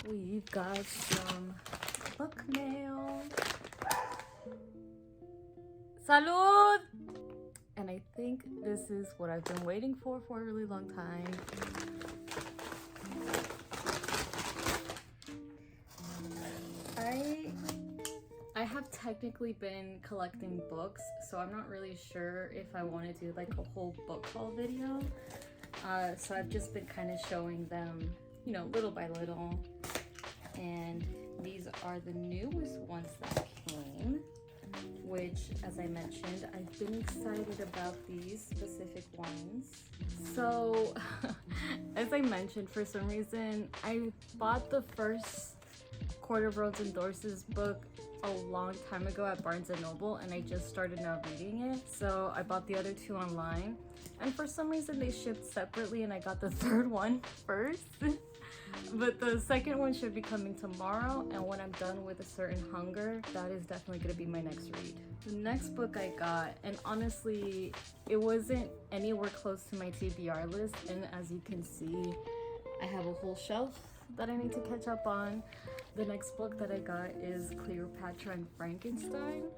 We've got some book mail. Salud! And I think this is what I've been waiting for a really long time. I have technically been collecting books, so I'm not really sure if I want to do like a whole book haul video. So I've just been kind of showing them, you know, little by little. And these are the newest ones that came, which, as I mentioned, I've been excited about these specific ones. So, as I mentioned, for some reason, I bought the first Court of Roads and Dorses book a long time ago at Barnes & Noble, and I just started now reading it. So I bought the other two online, and for some reason they shipped separately, and I got the third one first. But the second one should be coming tomorrow, and when I'm done with A Certain Hunger, that is definitely going to be my next read. The next book I got, and honestly, it wasn't anywhere close to my TBR list, and as you can see, I have a whole shelf that I need to catch up on. The next book that I got is Cleopatra and Frankenstein.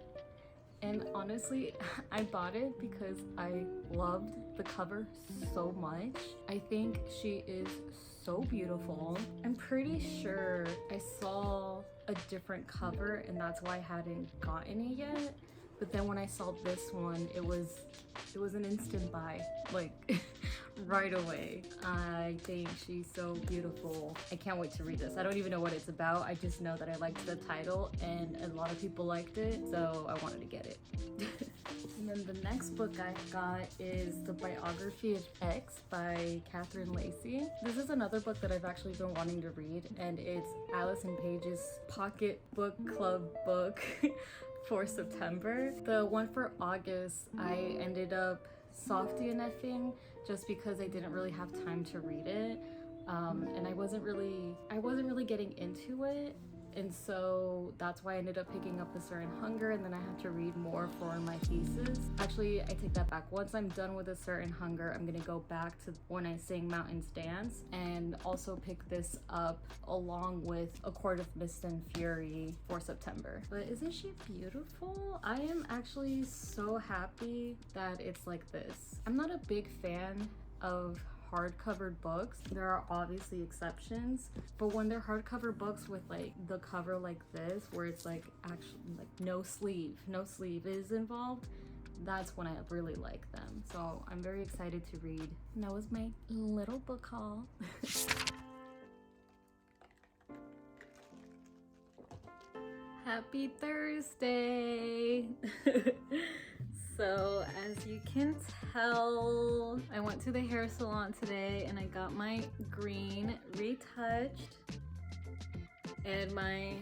And honestly, I bought it because I loved the cover so much. I think she is so beautiful. I'm pretty sure I saw a different cover and that's why I hadn't gotten it yet. But then when I saw this one, it was an instant buy, like right away. I think she's so beautiful. I can't wait to read this. I don't even know what it's about. I just know that I liked the title and a lot of people liked it, so I wanted to get it. And then the next book I got is The Biography of X by Catherine Lacey. This is another book that I've actually been wanting to read, and it's Allison Page's pocket book club book for September. The one for August, I ended up soft DNFing just because I didn't really have time to read it, and I wasn't really getting into it. And so that's why I ended up picking up A Certain Hunger, and then I had to read more for my thesis. Actually, I take that back. Once I'm done with A Certain Hunger, I'm gonna go back to When I Sing Mountains Dance and also pick this up along with A Court of Mist and Fury for September. But isn't she beautiful? I am actually so happy that it's like this. I'm not a big fan of hardcover books. There are obviously exceptions, but when they're hardcover books with like the cover like this, where it's like actually like no sleeve is involved, that's when I really like them. So I'm very excited to read. And that was my little book haul. Happy Thursday. So as you can tell, I went to the hair salon today and I got my green retouched and my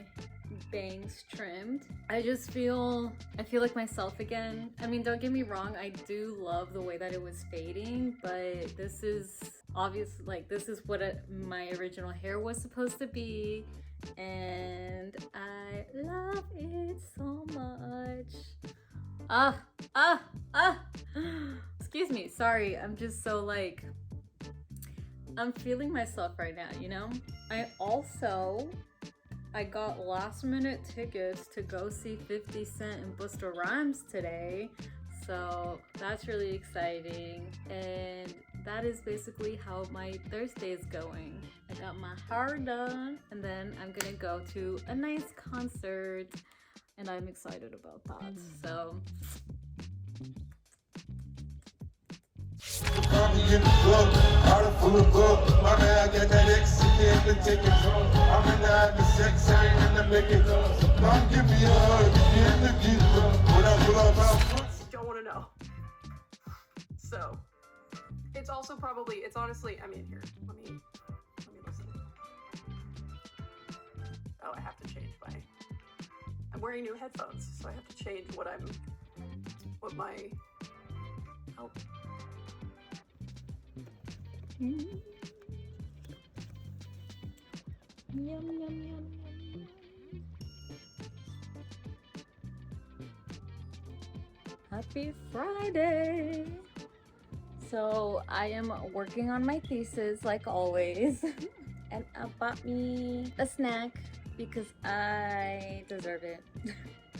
bangs trimmed. I feel like myself again. I mean, don't get me wrong, I do love the way that it was fading, but this is obviously like this is what my original hair was supposed to be, and I love it so much. Excuse me, sorry, I'm just so like, I'm feeling myself right now, you know? I got last minute tickets to go see 50 Cent and Busta Rhymes today, so that's really exciting, and that is basically how my Thursday is going. I got my hair done, and then I'm gonna go to a nice concert, and I'm excited about that. So don't want to know. So it's also probably, it's honestly, I mean, here, let me listen. Oh, I have to change I'm wearing new headphones, so I have to change oh. Yum, yum, yum, yum. Happy Friday! So I am working on my thesis like always. and I bought me a snack because I deserve it.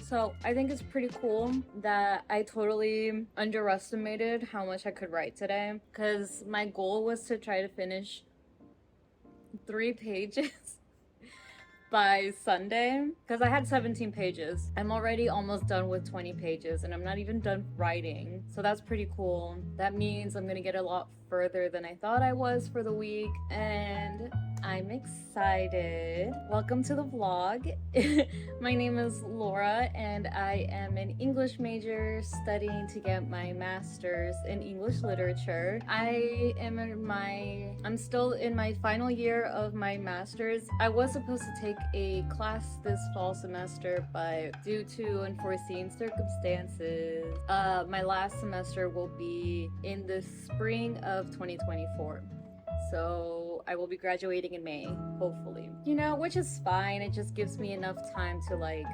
So I think it's pretty cool that I totally underestimated how much I could write today, because my goal was to try to finish 3 pages by Sunday, because I had 17 pages. I'm already almost done with 20 pages and I'm not even done writing. So that's pretty cool. That means I'm gonna get a lot further than I thought I was for the week, and I'm excited. Welcome to the vlog. My name is Laura and I am an English major studying to get my master's in English literature. I'm still in my final year of my master's. I was supposed to take a class this fall semester, but due to unforeseen circumstances, my last semester will be in the spring of 2024. So I will be graduating in May, hopefully. You know, which is fine. It just gives me enough time to like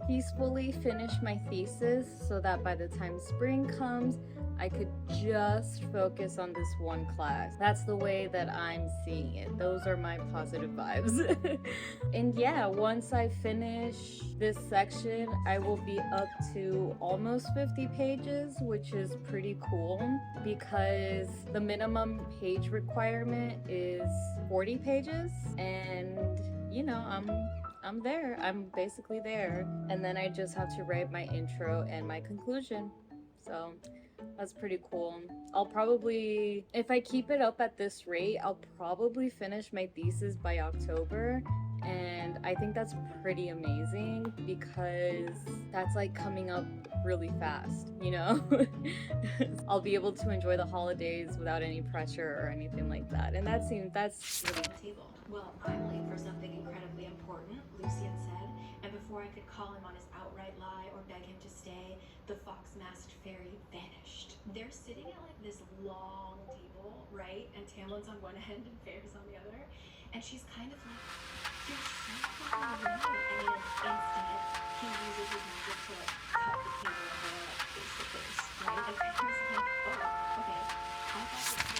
peacefully finish my thesis so that by the time spring comes, I could just focus on this one class. That's the way that I'm seeing it. Those are my positive vibes. And yeah, once I finish this section, I will be up to almost 50 pages, which is pretty cool because the minimum page requirement is 40 pages. And you know, I'm there. I'm basically there. And then I just have to write my intro and my conclusion. So that's pretty cool. I'll probably, if I keep it up at this rate, I'll probably finish my thesis by October. And I think that's pretty amazing because that's like coming up really fast, you know? I'll be able to enjoy the holidays without any pressure or anything like that. And that's really table. Well, I'm late for something incredibly important, Lucian said, and before I could call him on his outright lie or beg him to stay, the fox-masked fairy vanished. They're sitting at like this long table, right? And Tamlin's on one end and Fair's on the other. And she's kind of like, there's something wrong. And in an instant, he uses his magic to like cut the table in half face to face, right? And Fair's like, oh, okay. I thought this was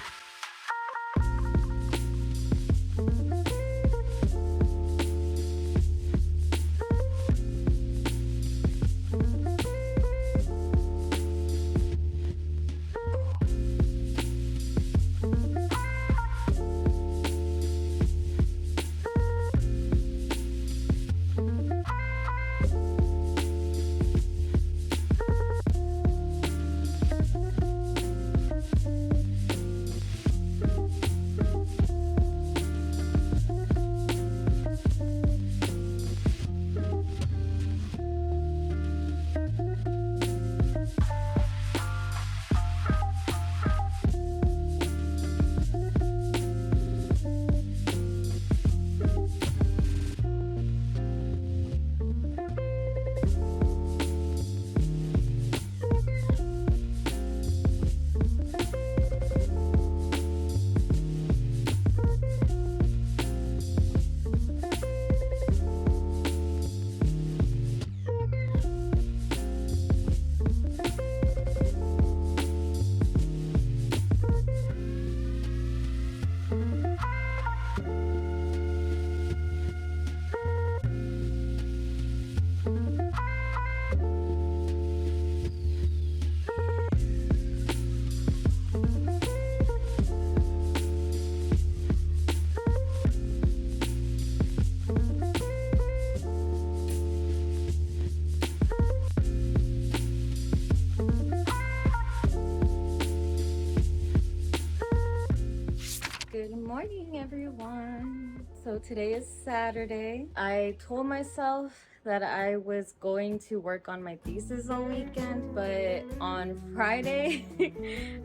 Good morning, everyone. So today is Saturday. I told myself that I was going to work on my thesis all weekend, but on Friday,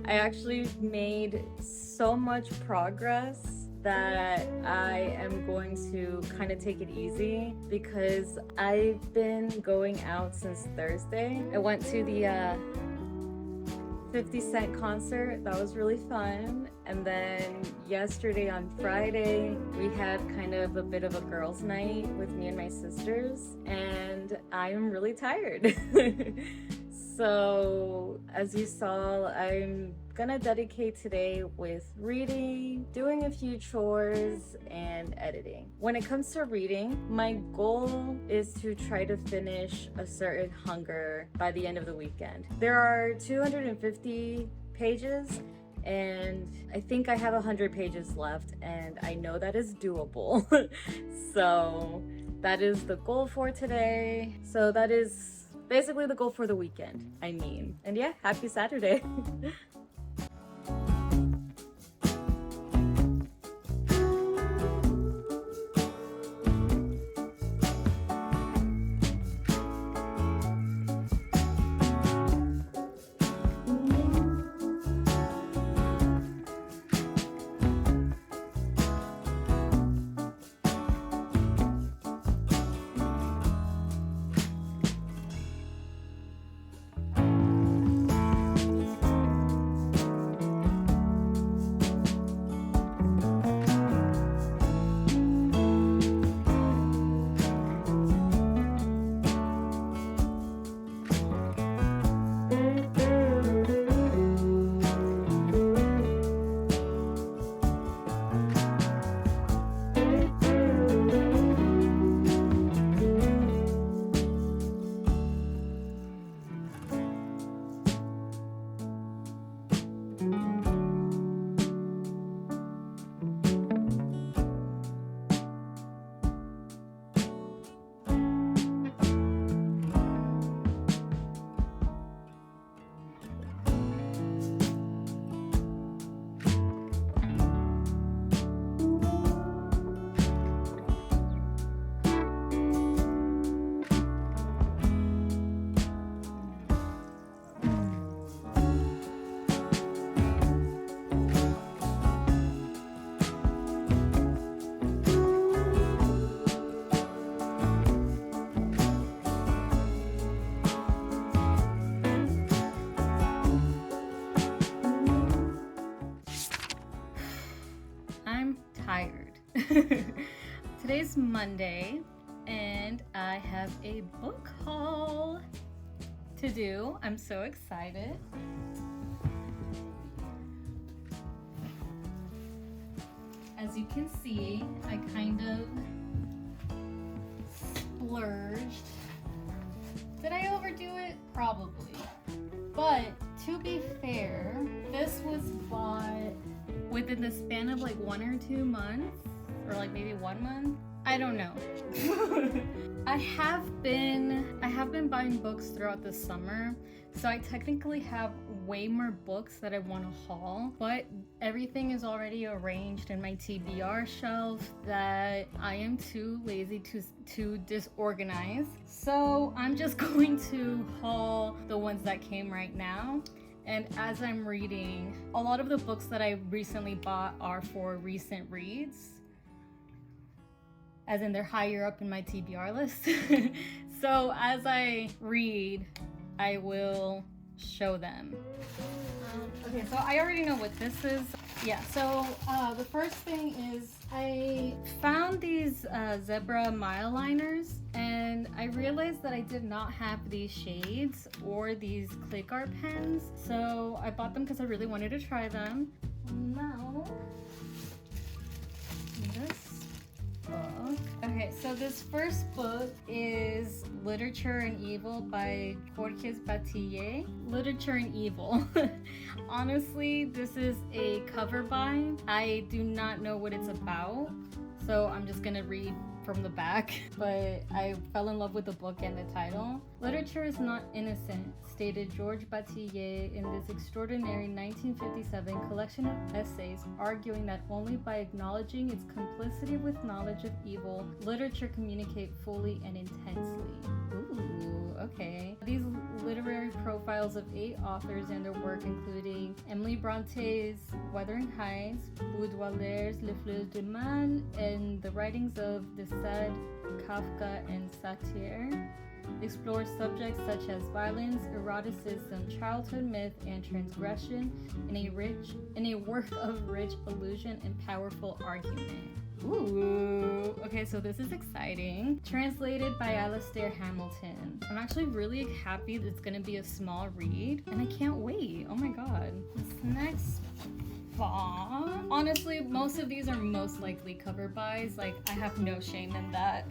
I actually made so much progress that I am going to kind of take it easy because I've been going out since Thursday. I went to the 50 Cent concert. That was really fun. And then yesterday on Friday, we had kind of a bit of a girls' night with me and my sisters, and I am really tired. So, as you saw, I'm gonna dedicate today with reading, doing a few chores, and editing. When it comes to reading, my goal is to try to finish a certain hunger by the end of the weekend. There are 250 pages, and I think I have 100 pages left, and I know that is doable. So that is the goal for today. So that is basically the goal for the weekend, and yeah, happy Saturday. I'm tired. Today's Monday, and I have a book haul to do. I'm so excited. As you can see, I kind of splurged. Did I overdo it? Probably. But to be fair, this was bought within the span of like 1 or 2 months, or like maybe 1 month. I don't know. I have been buying books throughout the summer, so I technically have way more books that I want to haul, but everything is already arranged in my TBR shelf that I am too lazy to disorganize. So I'm just going to haul the ones that came right now. And as I'm reading, a lot of the books that I recently bought are for recent reads, as in they're higher up in my TBR list. So as I read, I will show them. Okay, so I already know what this is. Yeah, so the first thing is I found these zebra mile liners, and I realized that I did not have these shades or these click art pens, so I bought them because I really wanted to try them. Now, this book. Okay, so this first book is Literature and Evil by Jorge Batille. Literature and Evil. Honestly, this is a cover buy. I do not know what it's about, so I'm just gonna read from the back, but I fell in love with the book and the title. Literature is not innocent, stated George Batille in this extraordinary 1957 collection of essays arguing that only by acknowledging its complicity with knowledge of evil, literature communicate fully and intensely. Ooh, okay. These literary profiles of 8 authors and their work including Emily Bronte's Wuthering Heights, Baudelaires Les Fleurs du Mal, and the writings of de Sade, Kafka, and Satir, explore subjects such as violence, eroticism, childhood myth, and transgression in a work of rich allusion and powerful argument. Ooh, okay. Okay, so this is exciting. Translated by Alastair Hamilton. I'm actually really happy that it's gonna be a small read, and I can't wait. Oh my god. This next box. Honestly, most of these are most likely cover buys. Like, I have no shame in that.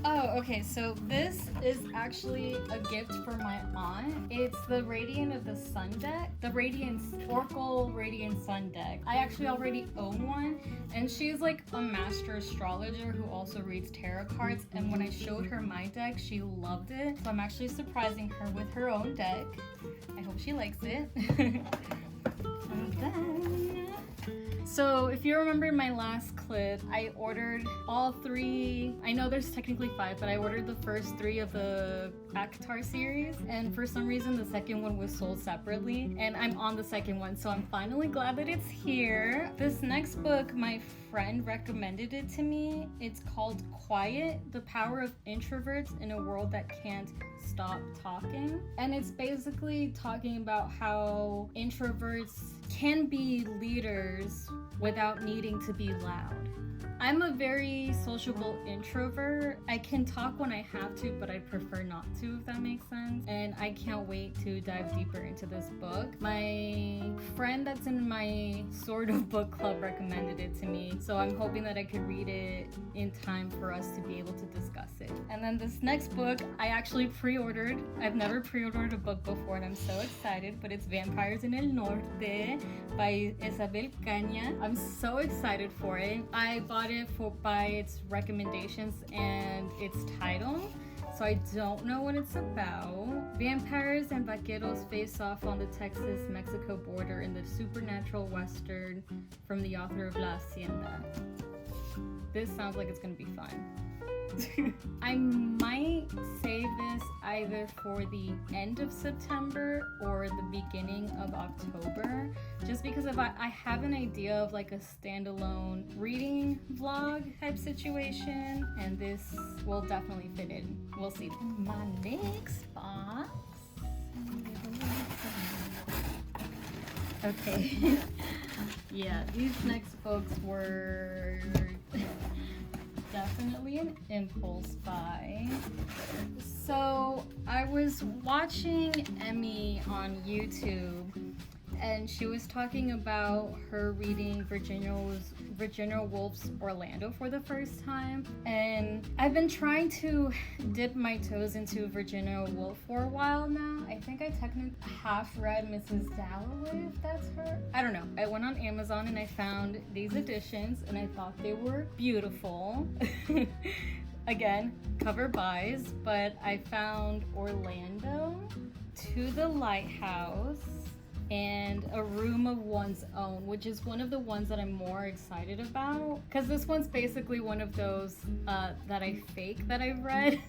Oh, okay, so this is actually a gift for my aunt. It's the Radiant of the Sun deck, the Oracle Radiant Sun deck. I actually already own one, and she's like a master astrologer who also reads tarot cards, and when I showed her my deck, she loved it. So I'm actually surprising her with her own deck. I hope she likes it. And then... So if you remember my last clip, I ordered all 3, I know there's technically 5, but I ordered the first 3 of the ACOTAR series, and for some reason the second one was sold separately, and I'm on the second one, so I'm finally glad that it's here. This next book, my friend recommended it to me. It's called Quiet, The Power of Introverts in a World That Can't Stop Talking. And it's basically talking about how introverts can be leaders without needing to be loud. I'm a very sociable introvert. I can talk when I have to, but I prefer not to, if that makes sense. And I can't wait to dive deeper into this book. My friend that's in my sort of book club recommended it to me, so I'm hoping that I could read it in time for us to be able to discuss it. And then this next book, I actually pre-ordered. I've never pre-ordered a book before, and I'm so excited, but it's Vampires in el Norte by Isabel Caña. I'm so excited for it. I bought it by its recommendations and its title, so I don't know what it's about. Vampires and vaqueros face off on the Texas-Mexico border in the supernatural western from the author of La Hacienda. This sounds like it's gonna be fun. I might save this either for the end of September or the beginning of October, just because if I have an idea of like a standalone reading vlog type situation, and this will definitely fit in. We'll see. My next box. Okay. Yeah, these next books were definitely an impulse buy. So I was watching Emmy on YouTube, and she was talking about her reading Virginia Woolf's Orlando for the first time, and I've been trying to dip my toes into Virginia Woolf for a while now. I think I technically half read Mrs. Dalloway, if that's her. I don't know. I went on Amazon and I found these editions, and I thought they were beautiful. Again, cover buys, but I found Orlando, To the Lighthouse, and A Room of One's Own, which is one of the ones that I'm more excited about, because this one's basically one of those that I fake that I've read.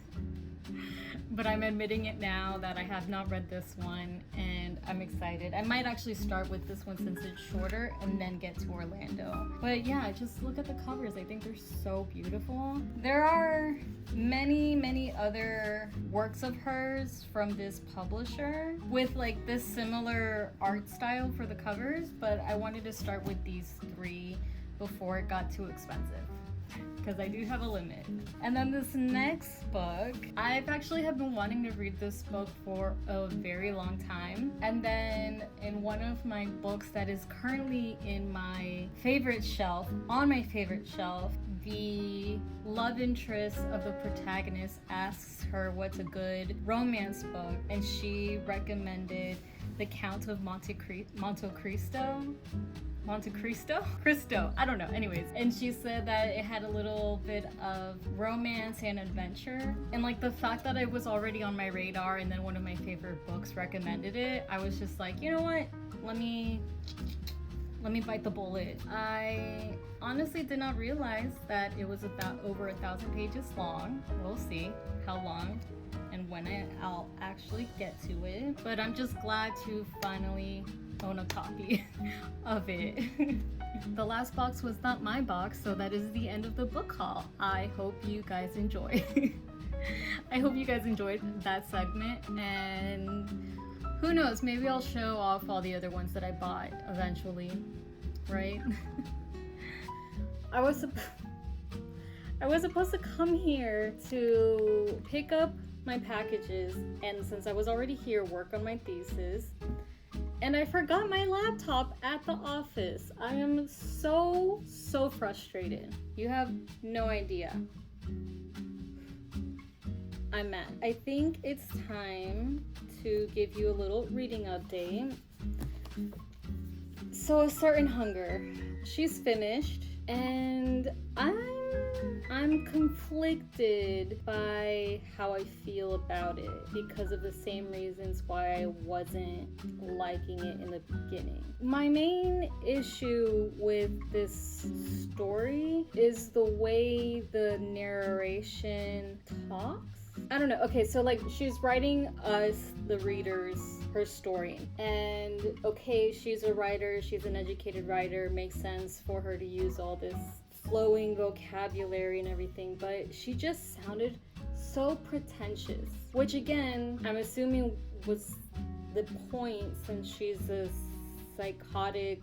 But I'm admitting it now that I have not read this one, and I'm excited. I might actually start with this one since it's shorter and then get to Orlando. But yeah, just look at the covers. I think they're so beautiful. There are many other works of hers from this publisher with like this similar art style for the covers, but I wanted to start with these 3 before it got too expensive, because I do have a limit. And then this next book, I've actually have been wanting to read this book for a very long time. And then in one of my books that is currently in my favorite shelf, the love interest of the protagonist asks her what's a good romance book, and she recommended The Count of Monte Cristo, I don't know, anyways. And she said that it had a little bit of romance and adventure, and like the fact that it was already on my radar and then one of my favorite books recommended it, I was just like, you know what, let me bite the bullet. I honestly did not realize that it was about over 1,000 pages long. We'll see how long and when I'll actually get to it, but I'm just glad to finally own a copy of it. The last box was not my box, so that is the end of the book haul. I hope you guys enjoy. I hope you guys enjoyed that segment, and who knows, maybe I'll show off all the other ones that I bought eventually, right? I was supposed to come here to pick up my packages, and since I was already here, work on my thesis. And I forgot my laptop at the office. I am so frustrated. You have no idea. I'm mad. I think it's time to give you a little reading update. So A Certain Hunger, she's finished, and I'm conflicted by how I feel about it because of the same reasons why I wasn't liking it in the beginning. My main issue with this story is the way the narration talks. I don't know. Okay, so like she's writing us, the readers, her story. And okay, she's a writer, she's an educated writer, makes sense for her to use all this flowing vocabulary and everything, but she just sounded so pretentious, which again, I'm assuming was the point since she's a psychotic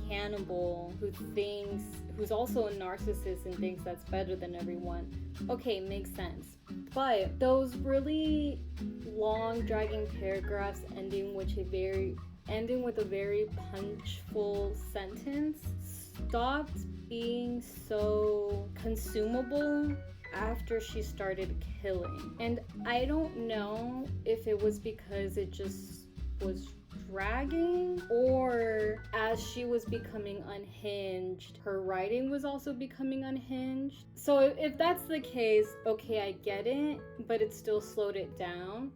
cannibal who's also a narcissist and thinks that's better than everyone. Okay, makes sense. But those really long dragging paragraphs ending with a very punchful sentence stopped being so consumable after she started killing. And I don't know if it was because it just was dragging, or as she was becoming unhinged, her writing was also becoming unhinged. So if that's the case, okay, I get it, but it still slowed it down.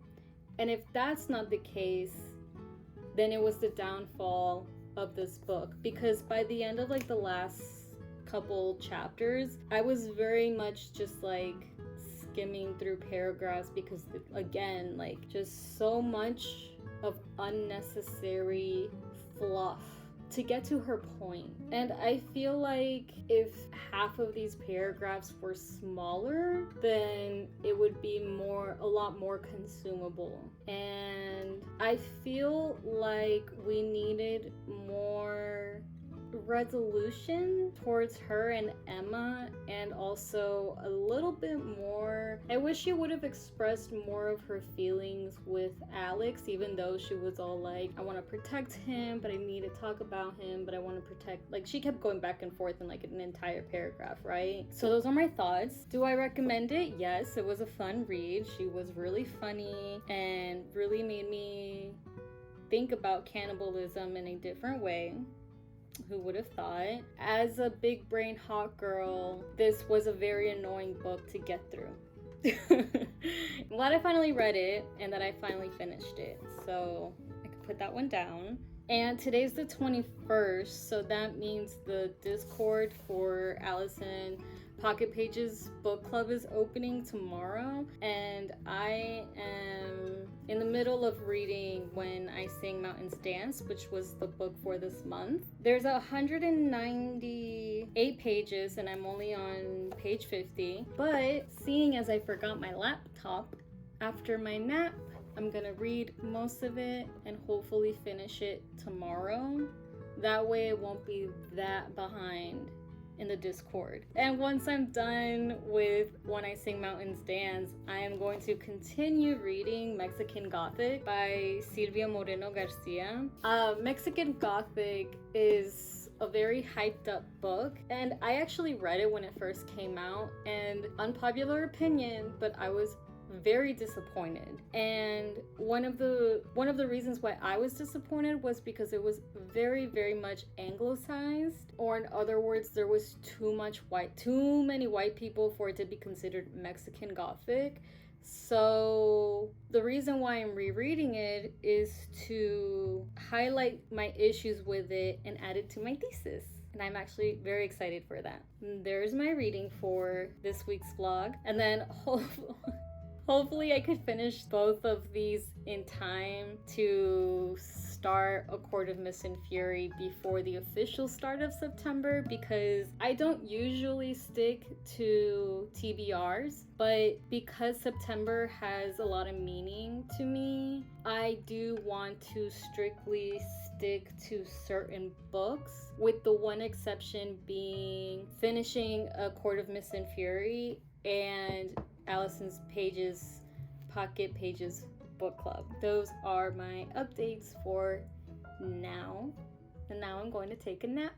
And if that's not the case, then it was the downfall of this book, because by the end of like the last couple chapters, I was very much just like skimming through paragraphs because again, like just so much of unnecessary fluff to get to her point. And I feel like if half of these paragraphs were smaller, then it would be a lot more consumable. And I feel like we needed more resolution towards her and Emma, and also a little bit more. I wish she would have expressed more of her feelings with Alex, even though she was all like, I want to protect him, but I need to talk about him, but I want to protect, like she kept going back and forth in like an entire paragraph, right? So those are my thoughts. Do I recommend it? Yes, it was a fun read. She was really funny and really made me think about cannibalism in a different way. Who would have thought? As a big brain hot girl, this was a very annoying book to get through. I'm glad I finally read it and that I finally finished it, so I could put that one down. And today's the 21st, so that means the Discord for Allison Pocket Pages book club is opening tomorrow, and I am in the middle of reading When I Sing Mountains Dance, which was the book for this month. There's 198 pages and I'm only on page 50, but seeing as I forgot my laptop after my nap, I'm gonna read most of it and hopefully finish it tomorrow. That way it won't be that behind in the Discord. And once I'm done with When I Sing Mountains Dance, I am going to continue reading Mexican Gothic by Silvia Moreno Garcia. Mexican Gothic is a very hyped up book, and I actually read it when it first came out, and unpopular opinion, but I was very disappointed. And one of the reasons why I was disappointed was because it was very much anglicized, or in other words, there was too many white people for it to be considered Mexican Gothic. So the reason why I'm rereading it is to highlight my issues with it and add it to my thesis. And I'm actually very excited for that. There's my reading for this week's vlog. And then hopefully I could finish both of these in time to start A Court of Mist and Fury before the official start of September, because I don't usually stick to TBRs, but because September has a lot of meaning to me, I do want to strictly stick to certain books, with the one exception being finishing A Court of Mist and Fury and Allison's Pocket Pages book club. Those are my updates for now. And now I'm going to take a nap.